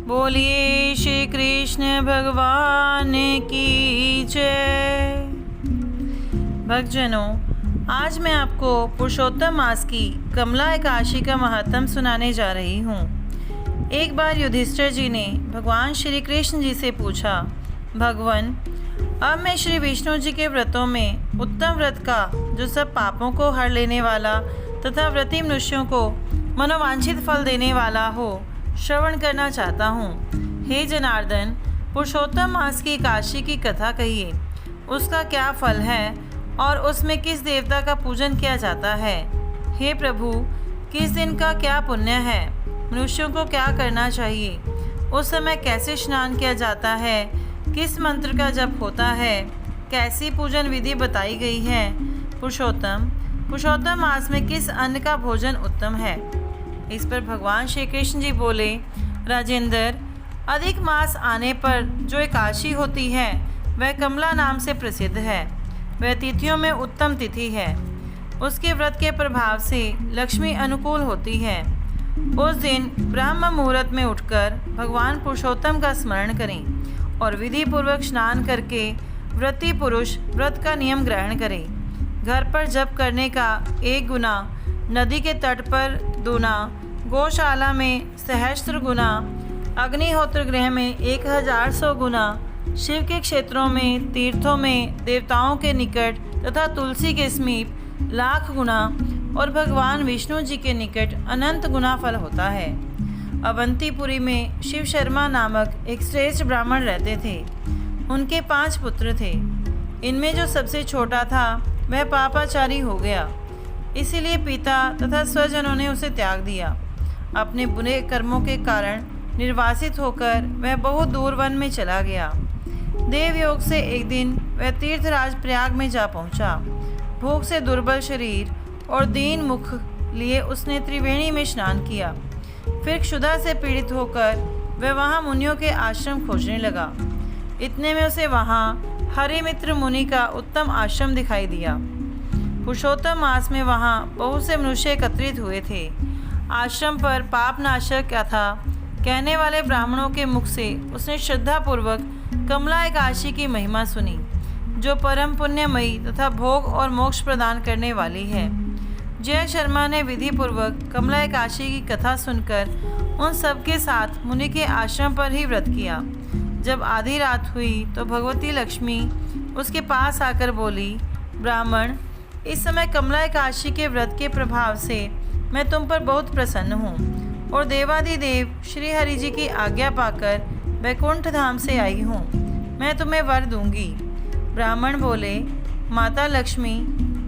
बोलिए श्री कृष्ण भगवान की जय। भक्तजनों, आज मैं आपको पुरुषोत्तम मास की कमला एकादशी का महात्म सुनाने जा रही हूँ। एक बार युधिष्ठिर जी ने भगवान श्री कृष्ण जी से पूछा, भगवान, अब मैं श्री विष्णु जी के व्रतों में उत्तम व्रत का जो सब पापों को हर लेने वाला तथा व्रती मनुष्यों को मनोवांछित फल देने वाला हो श्रवण करना चाहता हूँ। हे जनार्दन, पुरुषोत्तम मास की एकादशी की कथा कहिए। उसका क्या फल है और उसमें किस देवता का पूजन किया जाता है? हे प्रभु, किस दिन का क्या पुण्य है? मनुष्यों को क्या करना चाहिए? उस समय कैसे स्नान किया जाता है? किस मंत्र का जप होता है? कैसी पूजन विधि बताई गई है? पुरुषोत्तम मास में किस अन्न का भोजन उत्तम है? इस पर भगवान श्री कृष्ण जी बोले, राजेंद्र, अधिक मास आने पर जो एकादशी होती है वह कमला नाम से प्रसिद्ध है। वह तिथियों में उत्तम तिथि है। उसके व्रत के प्रभाव से लक्ष्मी अनुकूल होती है। उस दिन ब्रह्म मुहूर्त में उठकर भगवान पुरुषोत्तम का स्मरण करें और विधि पूर्वक स्नान करके व्रती पुरुष व्रत का नियम ग्रहण करें। घर पर जप करने का 1 गुना, नदी के तट पर 2 गुना, गौशाला में सहस्त्र गुना, अग्निहोत्र गृह में 1100 गुना, शिव के क्षेत्रों में, तीर्थों में, देवताओं के निकट तथा तुलसी के समीप लाख गुना और भगवान विष्णु जी के निकट अनंत गुना फल होता है। अवंतीपुरी में शिव शर्मा नामक एक श्रेष्ठ ब्राह्मण रहते थे। उनके 5 पुत्र थे। इनमें जो सबसे छोटा था वह पापाचारी हो गया, इसीलिए पिता तथा स्वजनों ने उसे त्याग दिया। अपने बुरे कर्मों के कारण निर्वासित होकर वह बहुत दूर वन में चला गया। देवयोग से एक दिन वह तीर्थराज प्रयाग में जा पहुंचा। भूख से दुर्बल शरीर और दीन मुख लिए उसने त्रिवेणी में स्नान किया। फिर क्षुधा से पीड़ित होकर वह वहां मुनियों के आश्रम खोजने लगा। इतने में उसे वहां हरिमित्र मुनि का उत्तम आश्रम दिखाई दिया। पुरुषोत्तम मास में वहां बहुत से मनुष्य एकत्रित हुए थे। आश्रम पर पापनाशक क्या था कहने वाले ब्राह्मणों के मुख से उसने श्रद्धापूर्वक कमला एकादशी की महिमा सुनी, जो परम पुण्यमयी तथा भोग और मोक्ष प्रदान करने वाली है। जय शर्मा ने विधि पूर्वक कमला एकादशी की कथा सुनकर उन सबके साथ मुनि के आश्रम पर ही व्रत किया। जब आधी रात हुई तो भगवती लक्ष्मी उसके पास आकर बोली, ब्राह्मण, इस समय कमला एकादशी के व्रत के प्रभाव से मैं तुम पर बहुत प्रसन्न हूँ और देवादिदेव श्री हरि जी की आज्ञा पाकर वैकुंठ धाम से आई हूँ। मैं तुम्हें वर दूंगी। ब्राह्मण बोले, माता लक्ष्मी,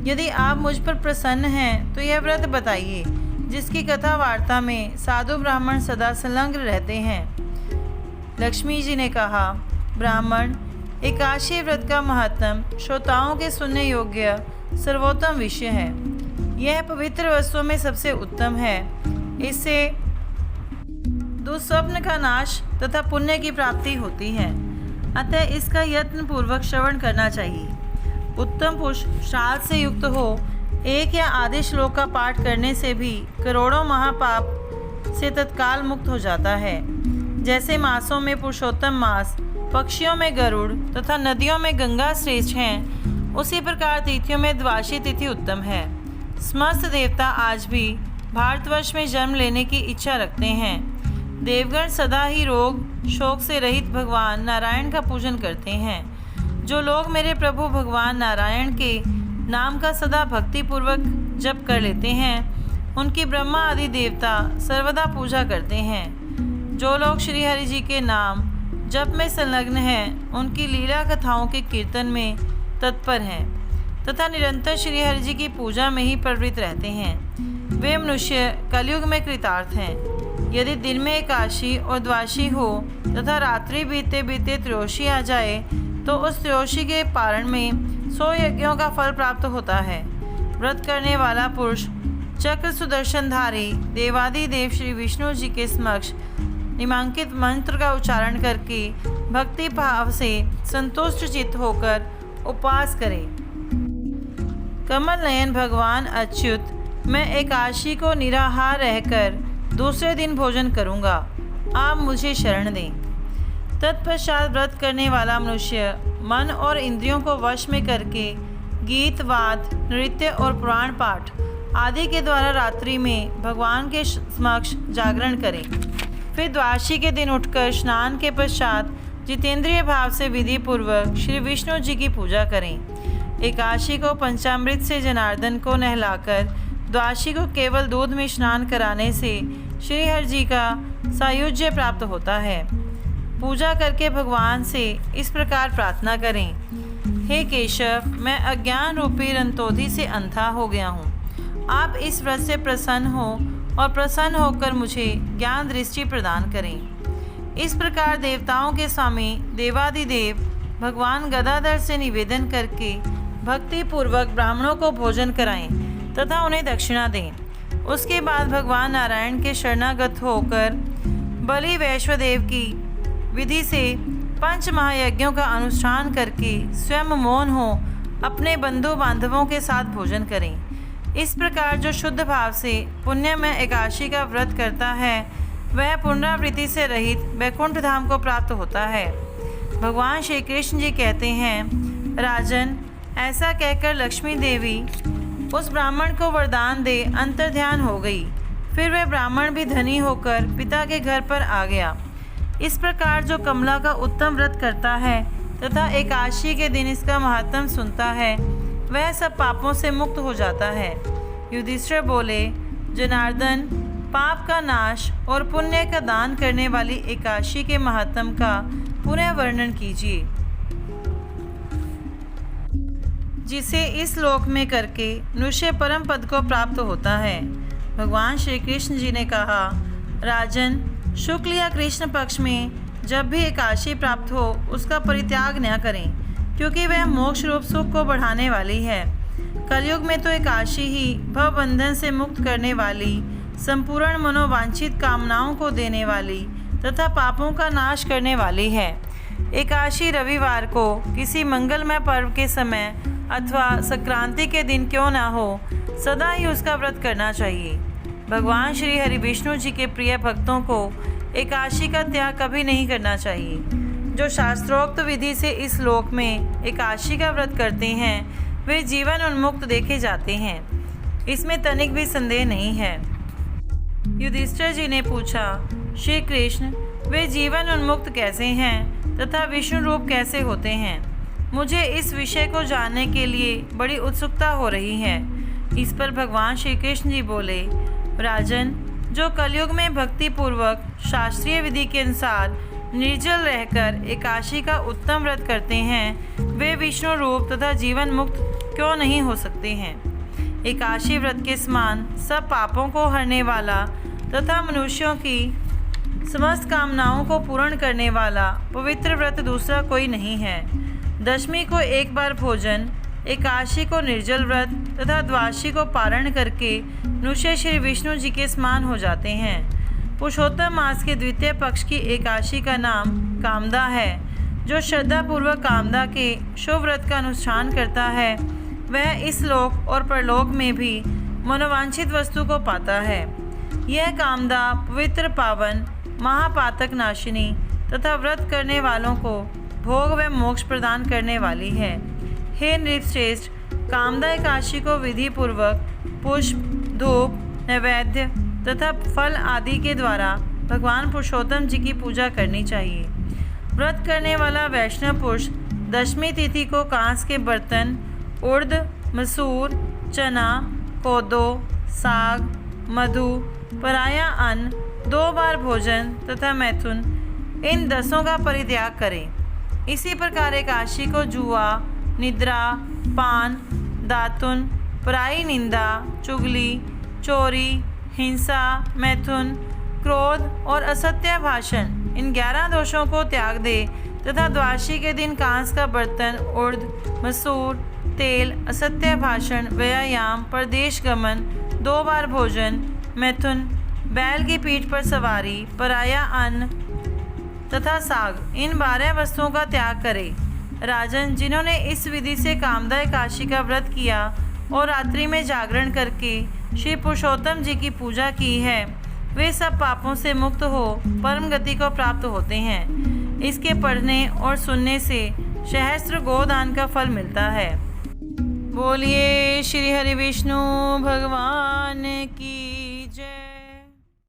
यदि आप मुझ पर प्रसन्न हैं तो यह व्रत बताइए जिसकी कथा वार्ता में साधु ब्राह्मण सदा संलग्न रहते हैं। लक्ष्मी जी ने कहा, ब्राह्मण, एकादशी व्रत का महत्व श्रोताओं के सुनने योग्य सर्वोत्तम विषय है। यह पवित्र वस्तुओं में सबसे उत्तम है। इससे दुस्वप्न का नाश तथा पुण्य की प्राप्ति होती है। अतः इसका यत्न पूर्वक श्रवण करना चाहिए। उत्तम पुरुष श्राद्ध से युक्त हो 1 या आधे श्लोक का पाठ करने से भी करोड़ों महापाप से तत्काल मुक्त हो जाता है। जैसे मासों में पुरुषोत्तम मास, पक्षियों में गरुड़ तथा नदियों में गंगा श्रेष्ठ हैं, उसी प्रकार तिथियों में द्वादशी तिथि उत्तम है। समस्त देवता आज भी भारतवर्ष में जन्म लेने की इच्छा रखते हैं। देवगण सदा ही रोग शोक से रहित भगवान नारायण का पूजन करते हैं। जो लोग मेरे प्रभु भगवान नारायण के नाम का सदा भक्ति पूर्वक जप कर लेते हैं, उनकी ब्रह्मा आदि देवता सर्वदा पूजा करते हैं। जो लोग श्री हरि जी के नाम जप में संलग्न हैं, उनकी लीला कथाओं के कीर्तन में तत्पर हैं तथा निरंतर श्री हरि जी की पूजा में ही प्रवृत्त रहते हैं, वे मनुष्य कलयुग में कृतार्थ हैं। यदि दिन में एकादशी और द्वादशी हो तथा रात्रि बीते बीते त्रयोदशी आ जाए तो उस त्रयोदशी के पारण में 100 यज्ञों का फल प्राप्त होता है। व्रत करने वाला पुरुष चक्र सुदर्शनधारी देवादिदेव श्री विष्णु जी के समक्ष निमांकित मंत्र का उच्चारण करके भक्ति भाव से संतुष्ट चित्त होकर उपवास करे। कमल नयन भगवान अच्युत, मैं एकादशी को निराहार रहकर दूसरे दिन भोजन करूंगा। आप मुझे शरण दें। तत्पश्चात व्रत करने वाला मनुष्य मन और इंद्रियों को वश में करके गीत, वाद, नृत्य और पुराण पाठ आदि के द्वारा रात्रि में भगवान के समक्ष जागरण करें। फिर द्वादशी के दिन उठकर स्नान के पश्चात जितेंद्रिय भाव से विधि पूर्वक श्री विष्णु जी की पूजा करें। एकादशी को पंचामृत से जनार्दन को नहलाकर द्वादशी को केवल दूध में स्नान कराने से श्री हरि जी का सायुज्य प्राप्त होता है। पूजा करके भगवान से इस प्रकार प्रार्थना करें, हे केशव, मैं अज्ञान रूपी रंतोधि से अंधा हो गया हूँ। आप इस व्रत से प्रसन्न हो और प्रसन्न होकर मुझे ज्ञान दृष्टि प्रदान करें। इस प्रकार देवताओं के स्वामी देवादिदेव भगवान गदाधर से निवेदन करके भक्ति पूर्वक ब्राह्मणों को भोजन कराएं तथा उन्हें दक्षिणा दें। उसके बाद भगवान नारायण के शरणागत होकर बलि वैश्वदेव की विधि से 5 महायज्ञों का अनुष्ठान करके स्वयं मौन हो अपने बंधु बांधवों के साथ भोजन करें। इस प्रकार जो शुद्ध भाव से पुण्यमय एकादशी का व्रत करता है वह पुनरावृत्ति से रहित वैकुंठ धाम को प्राप्त होता है। भगवान श्री कृष्ण जी कहते हैं, राजन, ऐसा कहकर लक्ष्मी देवी उस ब्राह्मण को वरदान दे अंतर्ध्यान हो गई। फिर वह ब्राह्मण भी धनी होकर पिता के घर पर आ गया। इस प्रकार जो कमला का उत्तम व्रत करता है तथा एकादशी के दिन इसका महात्म सुनता है वह सब पापों से मुक्त हो जाता है। युधिष्ठिर बोले, जनार्दन, पाप का नाश और पुण्य का दान करने वाली एकादशी के महात्म का पुनः वर्णन कीजिए, जिसे इस लोक में करके मनुष्य परम पद को प्राप्त होता है। भगवान श्री कृष्ण जी ने कहा, राजन, शुक्ल या कृष्ण पक्ष में जब भी एकादशी प्राप्त हो उसका परित्याग न करें, क्योंकि वह मोक्ष रूप सुख को बढ़ाने वाली है। कलयुग में तो एकादशी ही भवबंधन से मुक्त करने वाली, संपूर्ण मनोवांछित कामनाओं को देने वाली तथा पापों का नाश करने वाली है। एकादशी रविवार को किसी मंगलमय पर्व के समय अथवा संक्रांति के दिन क्यों ना हो, सदा ही उसका व्रत करना चाहिए। भगवान श्री हरि विष्णु जी के प्रिय भक्तों को एकादशी का त्याग कभी नहीं करना चाहिए। जो शास्त्रोक्त विधि से इस लोक में एकादशी का व्रत करते हैं वे जीवन उन्मुक्त देखे जाते हैं, इसमें तनिक भी संदेह नहीं है। युधिष्ठिर जी ने पूछा, श्री कृष्ण, वे जीवन उन्मुक्त कैसे हैं तथा विष्णु रूप कैसे होते हैं? मुझे इस विषय को जानने के लिए बड़ी उत्सुकता हो रही है। इस पर भगवान श्री कृष्ण जी बोले, राजन, जो कलयुग में भक्ति पूर्वक शास्त्रीय विधि के अनुसार निर्जल रहकर एकादशी का उत्तम व्रत करते हैं वे विष्णु रूप तथा जीवन मुक्त क्यों नहीं हो सकते हैं? एकादशी व्रत के समान सब पापों को हरने वाला तथा मनुष्यों की समस्त कामनाओं को पूर्ण करने वाला पवित्र व्रत दूसरा कोई नहीं है। दशमी को एक बार भोजन, एकादशी को निर्जल व्रत तथा द्वादशी को पारण करके मनुष्य श्री विष्णु जी के समान हो जाते हैं। पुरुषोत्तम मास के द्वितीय पक्ष की एकादशी का नाम कामदा है। जो श्रद्धापूर्वक कामदा के शुभ व्रत का अनुष्ठान करता है वह इस लोक और परलोक में भी मनोवांछित वस्तु को पाता है। यह कामदा पवित्र, पावन, महापातक नाशिनी तथा व्रत करने वालों को भोग व मोक्ष प्रदान करने वाली है। हे नृपश्रेष्ठ, कामदा एकादशी को विधि पूर्वक पुष्प, धूप, नैवेद्य तथा फल आदि के द्वारा भगवान पुरुषोत्तम जी की पूजा करनी चाहिए। व्रत करने वाला वैष्णव पुरुष दशमी तिथि को कांस के बर्तन, उर्द, मसूर, चना, कोदो, साग, मधु, पराया अन्न, 2 बार भोजन तथा मैथुन, इन 10 का परित्याग करें। इसी प्रकार एकादशी को जुआ, निद्रा, पान, दातुन, पराई निंदा, चुगली, चोरी, हिंसा, मैथुन, क्रोध और असत्य भाषण, इन 11 दोषों को त्याग दे तथा द्वादशी के दिन कांस का बर्तन, उर्द, मसूर, तेल, असत्य भाषण, व्यायाम, परदेश गमन, 2 बार भोजन, मैथुन, बैल की पीठ पर सवारी, पराया अन्न तथा साग, इन 12 वस्तुओं का त्याग करे। राजन, जिन्होंने इस विधि से कामदा एकादशी का व्रत किया और रात्रि में जागरण करके श्री पुरुषोत्तम जी की पूजा की है वे सब पापों से मुक्त हो परम गति को प्राप्त होते हैं। इसके पढ़ने और सुनने से सहस्त्र गोदान का फल मिलता है। बोलिए श्री हरि विष्णु भगवान की।